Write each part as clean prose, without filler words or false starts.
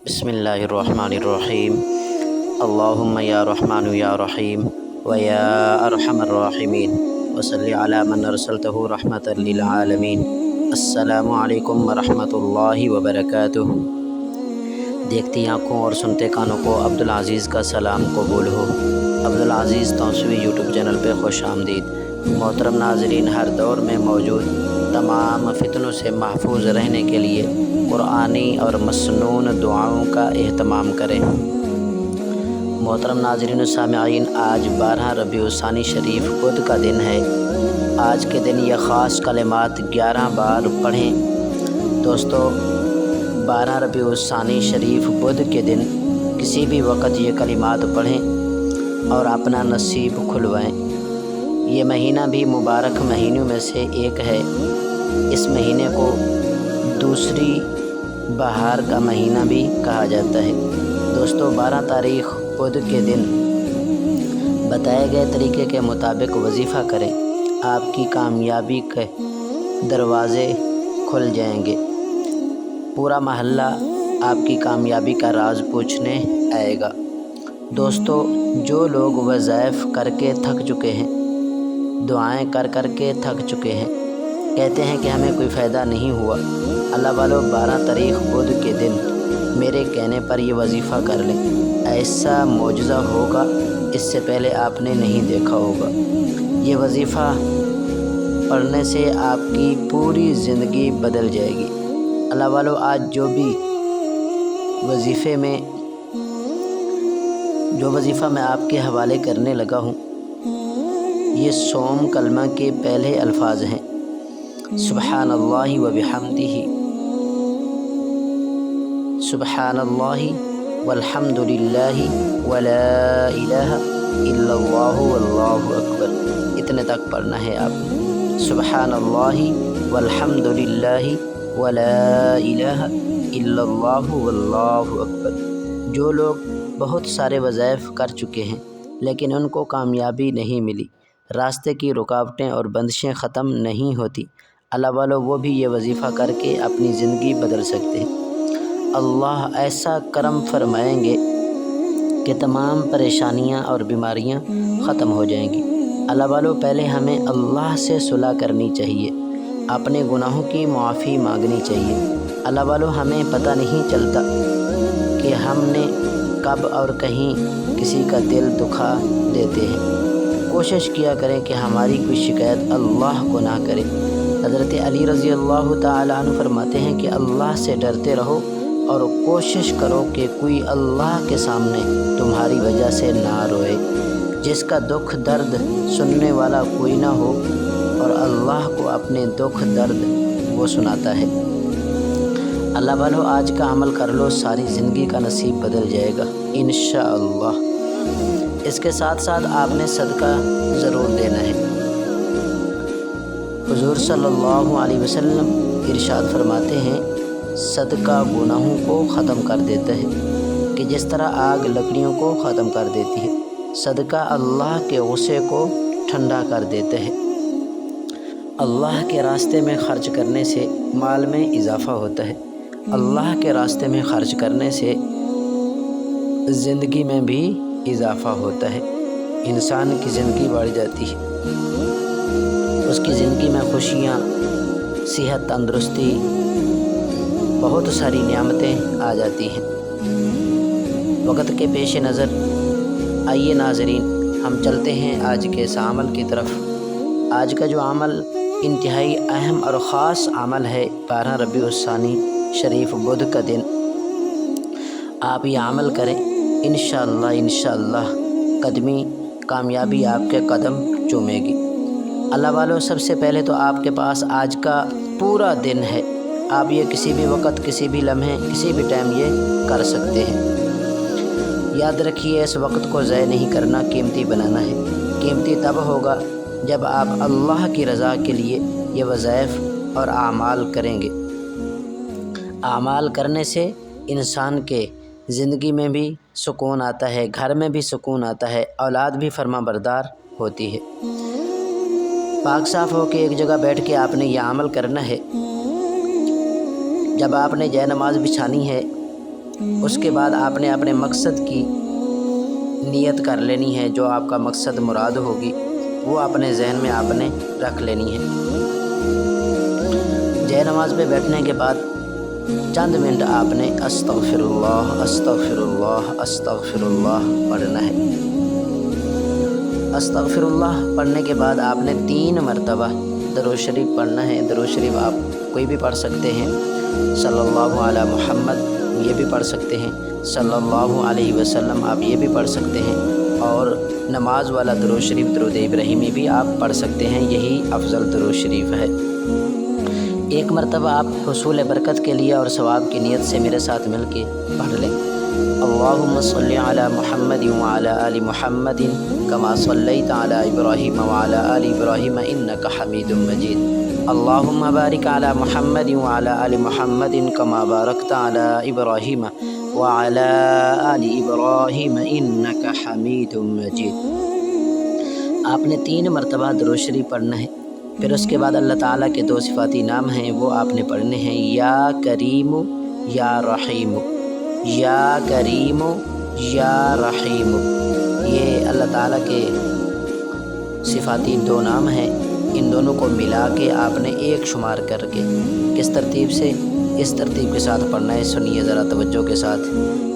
بسم اللہ الرحمن الرحیم اللہم یا رحمن یا رحیم و یا ارحم الراحمین وصلی علی من ارسلتہ رحمۃ للعالمین۔ السلام علیکم ورحمۃ اللہ وبرکاتہ۔ دیکھتی آنکھوں اور سنتے کانوں کو عبدالعزیز کا سلام قبول ہو۔ عبدالعزیز توسیوی یوٹیوب چینل پہ خوش آمدید۔ محترم ناظرین، ہر دور میں موجود تمام فتنوں سے محفوظ رہنے کے لیے قرآنی اور مسنون دعاؤں کا اہتمام کریں۔ محترم ناظرین و سامعین، آج 12 ربیع الثانی شریف بدھ کا دن ہے۔ آج کے دن یہ خاص کلمات 11 بار پڑھیں۔ دوستو، 12 ربیع الثانی شریف بدھ کے دن کسی بھی وقت یہ کلمات پڑھیں اور اپنا نصیب کھلوائیں۔ یہ مہینہ بھی مبارک مہینوں میں سے ایک ہے۔ اس مہینے کو دوسری بہار کا مہینہ بھی کہا جاتا ہے۔ دوستو، 12 تاریخ بدھ کے دن بتائے گئے طریقے کے مطابق وظیفہ کریں، آپ کی کامیابی کے دروازے کھل جائیں گے۔ پورا محلہ آپ کی کامیابی کا راز پوچھنے آئے گا۔ دوستو، جو لوگ وظائف کر کے تھک چکے ہیں، دعائیں کر کر کے تھک چکے ہیں، کہتے ہیں کہ ہمیں کوئی فائدہ نہیں ہوا، اللہ والو 12 تاریخ بدھ کے دن میرے کہنے پر یہ وظیفہ کر لیں، ایسا معجزہ ہوگا اس سے پہلے آپ نے نہیں دیکھا ہوگا۔ یہ وظیفہ پڑھنے سے آپ کی پوری زندگی بدل جائے گی۔ اللہ والو، آج جو وظیفہ میں آپ کے حوالے کرنے لگا ہوں، یہ سوم کلمہ کے پہلے الفاظ ہیں۔ سبحان اللہ و بحمدہ، سبحان اللہ والحمد للہ ولا الہ الا اللہ واللہ اکبر، اتنے تک پڑھنا ہے آپ نے۔ سبحان اللہ والحمد للہ ولا الہ الا اللہ واللہ اکبر۔ جو لوگ بہت سارے وظائف کر چکے ہیں لیکن ان کو کامیابی نہیں ملی، راستے کی رکاوٹیں اور بندشیں ختم نہیں ہوتی، اللہ والو وہ بھی یہ وظیفہ کر کے اپنی زندگی بدل سکتے ہیں۔ اللہ ایسا کرم فرمائیں گے کہ تمام پریشانیاں اور بیماریاں ختم ہو جائیں گی۔ اللہ والو، پہلے ہمیں اللہ سے صلح کرنی چاہیے، اپنے گناہوں کی معافی مانگنی چاہیے۔ اللہ والو، ہمیں پتہ نہیں چلتا کہ ہم نے کب اور کہیں کسی کا دل دکھا دیتے ہیں۔ کوشش کیا کریں کہ ہماری کوئی شکایت اللہ کو نہ کرے۔ حضرت علی رضی اللہ تعالیٰ عنہ فرماتے ہیں کہ اللہ سے ڈرتے رہو اور کوشش کرو کہ کوئی اللہ کے سامنے تمہاری وجہ سے نہ روئے۔ جس کا دکھ درد سننے والا کوئی نہ ہو اور اللہ کو اپنے دکھ درد وہ سناتا ہے۔ اللہ والو، آج کا عمل کر لو، ساری زندگی کا نصیب بدل جائے گا انشاءاللہ۔ اس کے ساتھ ساتھ آپ نے صدقہ ضرور دینا ہے۔ حضور صلی اللہ علیہ وسلم ارشاد فرماتے ہیں، صدقہ گناہوں کو ختم کر دیتا ہے کہ جس طرح آگ لکڑیوں کو ختم کر دیتی ہے۔ صدقہ اللہ کے غصے کو ٹھنڈا کر دیتا ہے۔ اللہ کے راستے میں خرچ کرنے سے مال میں اضافہ ہوتا ہے۔ اللہ کے راستے میں خرچ کرنے سے زندگی میں بھی اضافہ ہوتا ہے۔ انسان کی زندگی بڑھ جاتی ہے، اس کی زندگی میں خوشیاں، صحت، تندرستی، بہت ساری نعمتیں آ جاتی ہیں۔ وقت کے پیش نظر آئیے ناظرین، ہم چلتے ہیں آج کے اس عمل کی طرف۔ آج کا جو عمل انتہائی اہم اور خاص عمل ہے، 12 ربیع الثانی شریف بدھ کا دن، آپ یہ عمل کریں، انشاءاللہ قدمی کامیابی آپ کے قدم چومے گی۔ اللہ والو، سب سے پہلے تو آپ کے پاس آج کا پورا دن ہے، آپ یہ کسی بھی وقت، کسی بھی لمحے، کسی بھی ٹائم یہ کر سکتے ہیں۔ یاد رکھیے، اس وقت کو ضائع نہیں کرنا، قیمتی بنانا ہے۔ قیمتی تب ہوگا جب آپ اللہ کی رضا کے لیے یہ وظائف اور اعمال کریں گے۔ اعمال کرنے سے انسان کے زندگی میں بھی سکون آتا ہے، گھر میں بھی سکون آتا ہے، اولاد بھی فرما بردار ہوتی ہے۔ پاک صاف ہو کے ایک جگہ بیٹھ کے آپ نے یہ عمل کرنا ہے۔ جب آپ نے جائے نماز بچھانی ہے اس کے بعد آپ نے اپنے مقصد کی نیت کر لینی ہے، جو آپ کا مقصد مراد ہوگی وہ اپنے ذہن میں آپ نے رکھ لینی ہے۔ جے نماز پہ بیٹھنے کے بعد چند منٹ آپ نے استغفر اللہ استغفر اللہ استغفر اللہ پڑھنا ہے۔ استغفر اللہ پڑھنے کے بعد آپ نے 3 مرتبہ درود شریف پڑھنا ہے۔ درود شریف آپ کوئی بھی پڑھ سکتے ہیں، صلی اللہ علی محمد یہ بھی پڑھ سکتے ہیں، صلی اللہ علیہ وسلم آپ یہ بھی پڑھ سکتے ہیں، اور نماز والا درود شریف درود ابراہیمی بھی آپ پڑھ سکتے ہیں، یہی افضل درود شریف ہے۔ ایک مرتبہ آپ حصول برکت کے لیے اور ثواب کی نیت سے میرے ساتھ مل کے پڑھ لیں۔ اللہم صلی علی محمد وعلی آل محمد کما صلیت علی ابراہیم وعلی آل ابراہیم انک حمید مجید۔ اللہم بارک علی محمد وعلی آل محمد کما بارکت علی ابراہیم وعلی آل ابراہیم انک حمید مجید۔ آپ نے 3 مرتبہ درود شریف پڑھنا ہے۔ پھر اس کے بعد اللہ تعالیٰ کے 2 صفاتی نام ہیں، وہ آپ نے پڑھنے ہیں، یا کریم یا رحیم، یا کریم یا رحیم۔ یہ اللہ تعالیٰ کے صفاتی 2 نام ہیں، ان دونوں کو ملا کے آپ نے ایک شمار کر کے کس ترتیب سے؟ اس ترتیب کے ساتھ پڑھنا ہے، سنیے ذرا توجہ کے ساتھ۔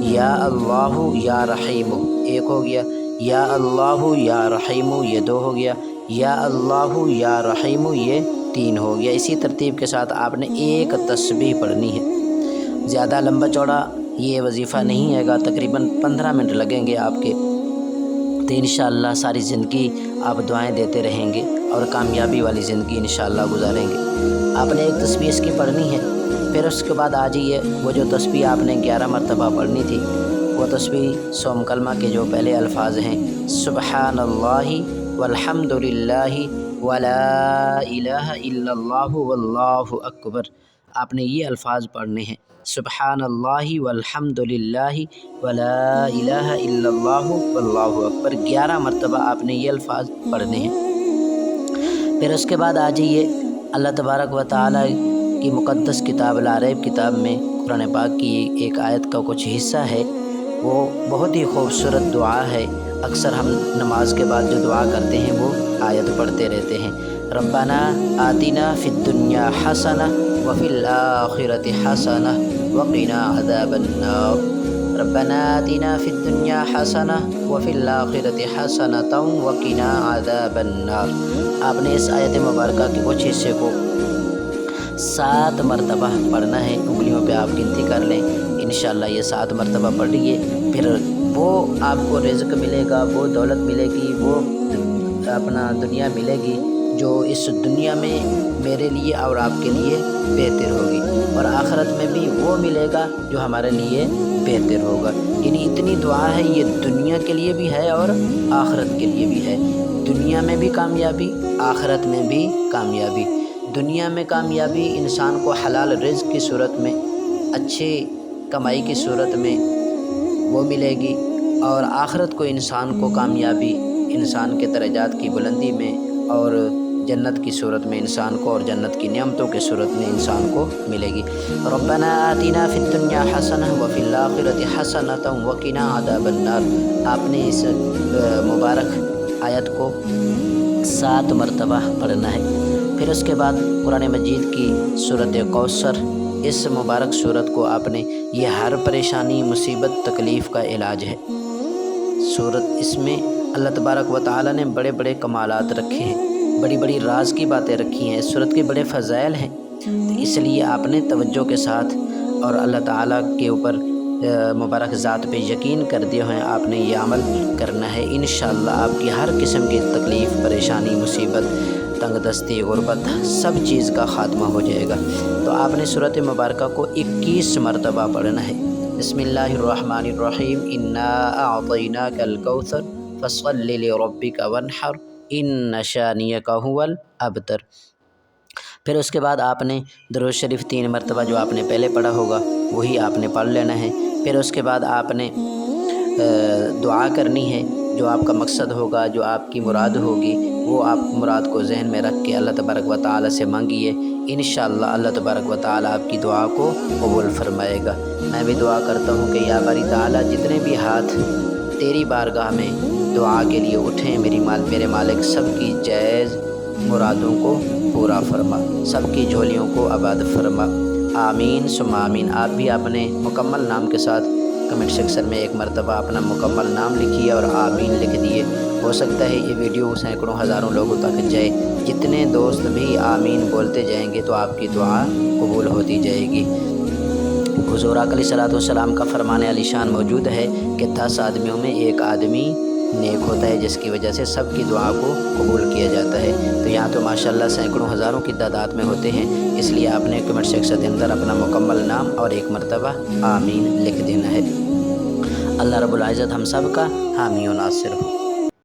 یا اللہ یا رحیم ایک ہو گیا، یا اللہ یا رحیم یہ 2 ہو گیا، یا اللہ یا رحیم یہ 3 ہو گیا۔ اسی ترتیب کے ساتھ آپ نے ایک تسبیح پڑھنی ہے۔ زیادہ لمبا چوڑا یہ وظیفہ نہیں ہے گا، تقریباً 15 منٹ لگیں گے آپ کے، تو انشاءاللہ ساری زندگی آپ دعائیں دیتے رہیں گے اور کامیابی والی زندگی انشاءاللہ گزاریں گے۔ آپ نے ایک تسبیح اس کی پڑھنی ہے۔ پھر اس کے بعد آ جائیے، وہ جو تسبیح آپ نے 11 مرتبہ پڑھنی تھی، وہ تسبیح 100 کلمہ کے جو پہلے الفاظ ہیں، سبحان اللہ والحمد للہ ولا الہ الا اللہ واللہ اکبر، آپ نے یہ الفاظ پڑھنے ہیں، سبحان اللہ والحمد للہ ولا الہ الا اللہ واللہ اکبر، 11 مرتبہ آپ نے یہ الفاظ پڑھنے ہیں۔ پھر اس کے بعد آ جائیے، اللہ تبارک و تعالیٰ کی مقدس کتاب العریب کتاب میں قرآن پاک کی ایک آیت کا کچھ حصہ ہے، وہ بہت ہی خوبصورت دعا ہے۔ اکثر ہم نماز کے بعد جو دعا کرتے ہیں وہ آیت پڑھتے رہتے ہیں، ربنا آتنا فی الدنیا حسنہ وفی الآخرۃ حسنہ وقنا عذاب النار، ربنا آتنا فی الدنیا حسنہ وفی الآخرۃ حسنۃ وقنا عذاب النار۔ آپ نے اس آیت مبارکہ کے کچھ حصے کو 7 مرتبہ پڑھنا ہے، انگلیوں پہ آپ گنتی کر لیں، انشاءاللہ یہ 7 مرتبہ پڑھیے۔ پھر وہ آپ کو رزق ملے گا، وہ دولت ملے گی، وہ اپنا دنیا ملے گی جو اس دنیا میں میرے لیے اور آپ کے لیے بہتر ہوگی، اور آخرت میں بھی وہ ملے گا جو ہمارے لیے بہتر ہوگا۔ یعنی اتنی دعا ہے، یہ دنیا کے لیے بھی ہے اور آخرت کے لیے بھی ہے۔ دنیا میں بھی کامیابی، آخرت میں بھی کامیابی۔ دنیا میں کامیابی انسان کو حلال رزق کی صورت میں، اچھی کمائی کی صورت میں وہ ملے گی، اور آخرت کو انسان کو کامیابی انسان کے درجات کی بلندی میں اور جنت کی صورت میں انسان کو، اور جنت کی نعمتوں کے صورت میں انسان کو ملے گی۔ ربنا آتنا فی الدنیا حسنہ وفی الآخرۃ حسنۃ وقنا عذاب النار، آپ نے اس مبارک آیت کو 7 مرتبہ پڑھنا ہے۔ پھر اس کے بعد قرآن مجید کی سورۃ کوثر، اس مبارک سورت کو آپ نے، یہ ہر پریشانی مصیبت تکلیف کا علاج ہے سورت۔ اس میں اللہ تبارک و تعالیٰ نے بڑے بڑے کمالات رکھے ہیں، بڑی بڑی راز کی باتیں رکھی ہیں، اس سورت کے بڑے فضائل ہیں، تو اس لیے آپ نے توجہ کے ساتھ اور اللہ تعالیٰ کے اوپر مبارک ذات پہ یقین کر دیے ہیں، آپ نے یہ عمل کرنا ہے۔ انشاءاللہ آپ کی ہر قسم کی تکلیف، پریشانی، مصیبت، تنگ دستی، غربت، سب چیز کا خاتمہ ہو جائے گا۔ تو آپ نے سورۃ مبارکہ کو 21 مرتبہ پڑھنا ہے۔ بسم اللہ الرحمن الرحیم، انا اعطیناک الکوثر فصل لربک وانحر ان شانئک ھو الابتر۔ پھر اس کے بعد آپ نے درود شریف 3 مرتبہ جو آپ نے پہلے پڑھا ہوگا وہی آپ نے پڑھ لینا ہے۔ پھر اس کے بعد آپ نے دعا کرنی ہے، جو آپ کا مقصد ہوگا، جو آپ کی مراد ہوگی وہ آپ مراد کو ذہن میں رکھ کے اللہ تبارک و تعالی سے مانگیے، انشاءاللہ اللہ تبارک و تعالی آپ کی دعا کو قبول فرمائے گا۔ میں بھی دعا کرتا ہوں کہ یا باری تعالی جتنے بھی ہاتھ تیری بارگاہ میں دعا کے لیے اٹھیں، میرے مالک سب کی جائز مرادوں کو پورا فرما، سب کی جھولیوں کو آباد فرما، آمین ثم آمین۔ آپ بھی اپنے مکمل نام کے ساتھ کمنٹ سیکشن میں ایک مرتبہ اپنا مکمل نام لکھیے اور آمین لکھ دیے۔ ہو سکتا ہے یہ ویڈیو سینکڑوں ہزاروں لوگوں تک جائے، جتنے دوست بھی آمین بولتے جائیں گے تو آپ کی دعا قبول ہوتی جائے گی۔ حضور اقلی صلاۃ والسلام کا فرمان علی شان موجود ہے کہ 10 آدمیوں میں ایک آدمی نیک ہوتا ہے جس کی وجہ سے سب کی دعا کو قبول کیا جاتا ہے۔ تو یہاں تو ماشاءاللہ سینکڑوں ہزاروں کی تعداد میں ہوتے ہیں، اس لیے آپ نے کمنٹ سیکشن کے اندر اپنا مکمل نام اور ایک مرتبہ آمین لکھ دینا ہے۔ اللہ رب العزت ہم سب کا حامی و ناصر ہو۔